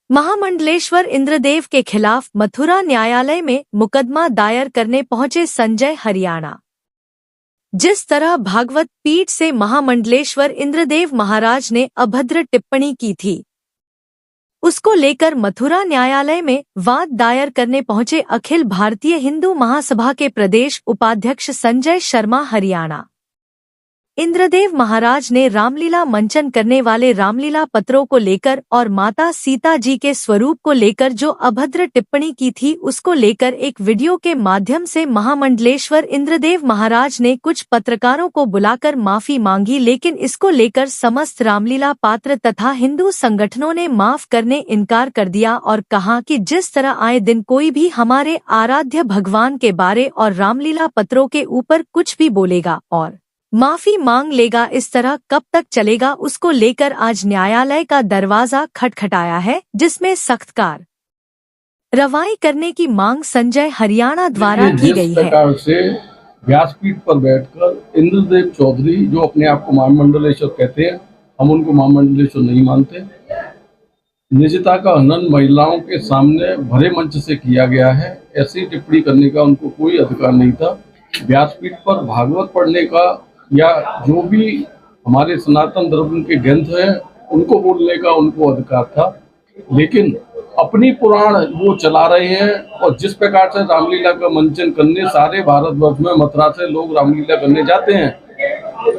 महामंडलेश्वर इंद्रदेव के खिलाफ मथुरा न्यायालय में मुकदमा दायर करने पहुंचे संजय हरियाणा। जिस तरह भागवत पीठ से महामंडलेश्वर इंद्रदेव महाराज ने अभद्र टिप्पणी की थी, उसको लेकर मथुरा न्यायालय में वाद दायर करने पहुंचे अखिल भारतीय हिंदू महासभा के प्रदेश उपाध्यक्ष संजय शर्मा हरियाणा। इंद्रदेव महाराज ने रामलीला मंचन करने वाले रामलीला पत्रों को लेकर और माता सीता जी के स्वरूप को लेकर जो अभद्र टिप्पणी की थी, उसको लेकर एक वीडियो के माध्यम से महामंडलेश्वर इंद्रदेव महाराज ने कुछ पत्रकारों को बुलाकर माफी मांगी, लेकिन इसको लेकर समस्त रामलीला पात्र तथा हिंदू संगठनों ने माफ करने इनकार कर दिया और कहा कि जिस तरह आए दिन कोई भी हमारे आराध्य भगवान के बारे और रामलीला पत्रों के ऊपर कुछ भी बोलेगा और माफी मांग लेगा, इस तरह कब तक चलेगा। उसको लेकर आज न्यायालय का दरवाजा खटखटाया है, जिसमें सख्त कार्रवाई करने की मांग संजय हरियाणा द्वारा की गई है। प्रकार से व्यासपीठ पर बैठकर इंद्रदेव चौधरी, जो अपने आप को महामंडलेश्वर कहते हैं, हम उनको महामंडलेश्वर नहीं मानते, निजता का हनन महिलाओं के सामने भरे मंच से किया गया है। ऐसी टिप्पणी करने का उनको कोई अधिकार नहीं था। व्यासपीठ पर भागवत पढ़ने का या जो भी हमारे सनातन धर्म के ग्रंथ हैं उनको बोलने का उनको अधिकार था, लेकिन अपनी पुराण वो चला रहे हैं। और जिस प्रकार से रामलीला का मंचन करने सारे भारतवर्ष में मथुरा से लोग रामलीला करने जाते हैं,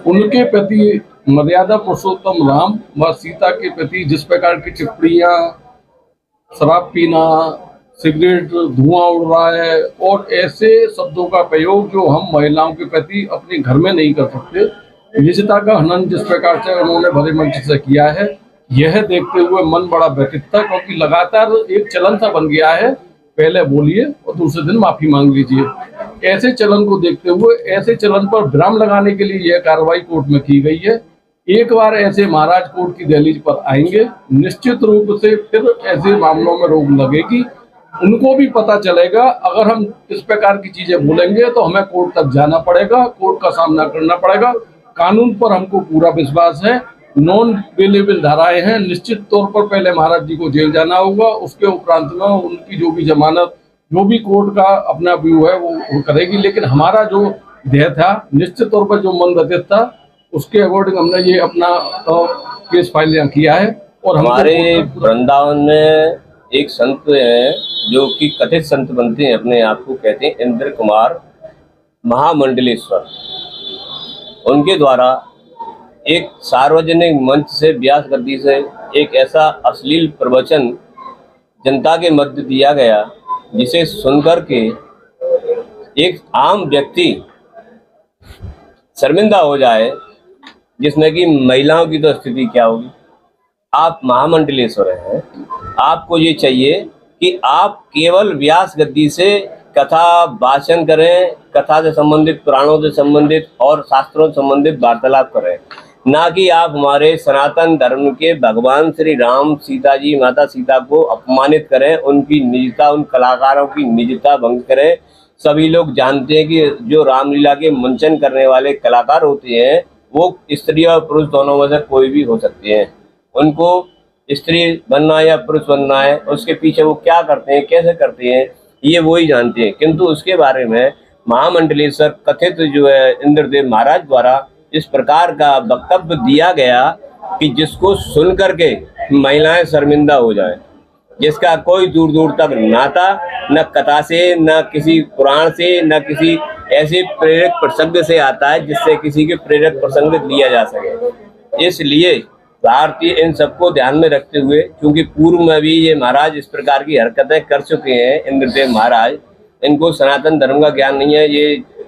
उनके प्रति मर्यादा पुरुषोत्तम राम व सीता के प्रति जिस प्रकार की टिप्पणियां, शराब पीना, सिगरेट, धुआं उड़ रहा है और ऐसे शब्दों का प्रयोग जो हम महिलाओं के प्रति अपने घर में नहीं कर सकते, निजता का हनन जिस प्रकार से उन्होंने भरे मंच से किया है, यह देखते हुए मन बड़ा व्यथित था, क्योंकि लगातार एक चलन सा बन गया है, पहले बोलिए और दूसरे दिन माफी मांग लीजिए। ऐसे चलन को देखते हुए, ऐसे चलन पर विराम लगाने के लिए यह कार्रवाई कोर्ट में की गई है। एक बार ऐसे महाराज कोर्ट की दहलीज पर आएंगे, निश्चित रूप से फिर ऐसे मामलों में रोक लगेगी। उनको भी पता चलेगा अगर हम इस प्रकार की चीजें बोलेंगे तो हमें कोर्ट तक जाना पड़ेगा, कोर्ट का सामना करना पड़ेगा। कानून पर हमको पूरा विश्वास है। नॉन बेलेबल धाराएं हैं, निश्चित तौर पर पहले महाराज जी को जेल जाना होगा, उसके उपरांत में उनकी जो भी जमानत, जो भी कोर्ट का अपना व्यू है वो करेगी। लेकिन हमारा जो ध्येय था, निश्चित तौर पर जो मन व्यतीत था, उसके अकॉर्डिंग हमने ये अपना केस फाइल किया है। और हमारे वृंदावन में एक संत हैं जो कि कथित संत बनते हैं, अपने आप को कहते हैं इंद्र कुमार महामंडलेश्वर। उनके द्वारा एक सार्वजनिक मंच से, व्यास गद्दी से एक ऐसा अश्लील प्रवचन जनता के मध्य दिया गया, जिसे सुनकर के एक आम व्यक्ति शर्मिंदा हो जाए, जिसमें कि महिलाओं की तो स्थिति क्या होगी। आप महामंडलेश्वर हैं, आपको ये चाहिए कि आप केवल व्यास गद्दी से कथा भाषण करें, कथा से संबंधित, पुराणों से संबंधित और शास्त्रों से संबंधित वार्तालाप करें, ना कि आप हमारे सनातन धर्म के भगवान श्री राम, सीता जी, माता सीता को अपमानित करें, उनकी निजता, उन कलाकारों की निजता भंग करें। सभी लोग जानते हैं कि जो रामलीला के मंचन करने वाले कलाकार होते हैं, वो स्त्री और पुरुष दोनों में से कोई भी हो सकते हैं। उनको स्त्री बनना है या पुरुष बनना है, उसके पीछे वो क्या करते हैं, कैसे करते हैं, ये वो ही जानते हैं। किंतु उसके बारे में महामंडलेश्वर कथित जो है इंद्रदेव महाराज द्वारा इस प्रकार का वक्तव्य दिया गया कि जिसको सुन करके महिलाएं शर्मिंदा हो जाएं, जिसका कोई दूर दूर तक नाता न कथा से, न किसी पुराण से, न किसी ऐसे प्रेरक प्रसंग से आता है जिससे किसी के प्रेरक प्रसंग लिया जा सके। इसलिए भारतीय इन सबको ध्यान में रखते हुए, क्योंकि पूर्व में भी ये महाराज इस प्रकार की हरकतें कर चुके हैं, इंद्रदेव महाराज, इनको सनातन धर्म का ज्ञान नहीं है,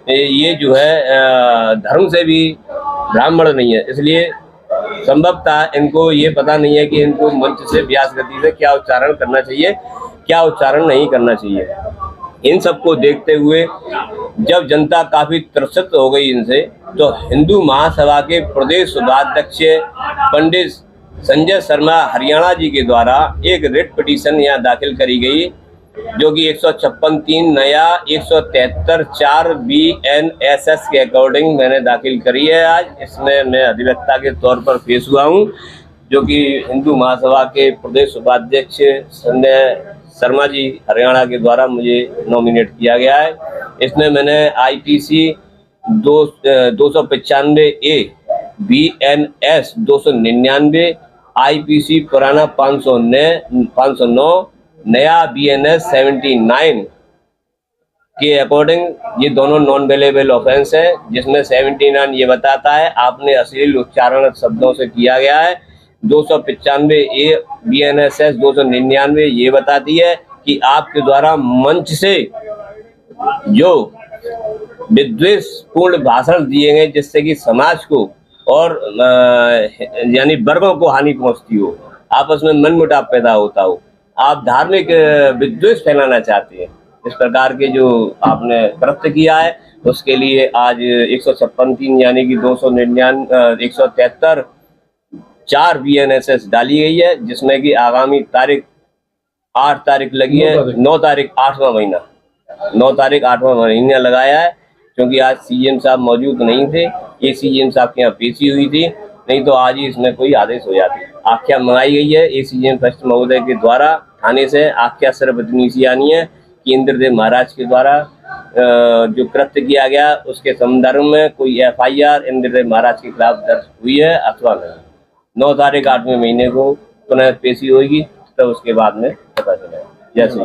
ये जो है धर्म से भी ब्राह्मण नहीं है। इसलिए संभवतः इनको ये पता नहीं है कि इनको मंच से, व्यास गद्दी से क्या उच्चारण करना चाहिए, क्या उच्चारण नहीं करना चाहिए। इन सबको देखते हुए जब जनता काफी त्रसित हो गई इनसे, तो हिंदू महासभा के प्रदेश उपाध्यक्ष पंडित संजय शर्मा हरियाणा जी के द्वारा एक रिट पिटीशन यहाँ दाखिल करी गई, जो कि 156(3) नया 173(4) BNSS के अकॉर्डिंग मैंने दाखिल करी है। आज इसमें मैं अधिवक्ता के तौर पर पेश हुआ हूँ, जो कि हिंदू महासभा के प्रदेश उपाध्यक्ष संजय शर्मा जी हरियाणा के द्वारा मुझे नॉमिनेट किया गया है। इसमें मैंने IPC 295A BNS 299 IPC पुराना 509 नया BNS 79 के अकॉर्डिंग ये दोनों नॉन वेलेबल ऑफेंस है, जिसमें 79 ये बताता है आपने अश्लील उच्चारण शब्दों से किया गया है। 295A BNSS 299 ये बताती है कि आपके द्वारा मंच से जो विद्वेषपूर्ण भाषण दिए गए जिससे कि समाज को और यानी वर्गों को हानि पहुंचती हो, आपस में मनमुटाव पैदा होता हो, आप धार्मिक विद्वेष फैलाना चाहते हैं, इस प्रकार के जो आपने कृत्य किया है उसके लिए आज 156(3) यानी कि 173 4 BNSS डाली गई है, जिसमें कि आगामी तारीख 8 तारीख लगी है, 9 तारीख 8वां महीना 9 तारीख 8वां महीना लगाया है। क्योंकि आज CM साहब मौजूद नहीं थे, ये CM साहब के यहाँ पेशी हुई थी, नहीं तो आज ही इसमें कोई आदेश हो जाती। आख्या मंगाई गई है ACM फर्स्ट महोदय के द्वारा थाने से। आख्या सिर्फ इतनी सी आनी है कि इंद्रदेव महाराज के द्वारा जो कृत्य किया गया उसके संदर्भ में कोई FIR इंद्रदेव महाराज के खिलाफ दर्ज हुई है अथवा नहीं। 9 तारीख 8वें महीने को पुनः पेशी होगी, तब उसके बाद में पता चलेगा। जैसे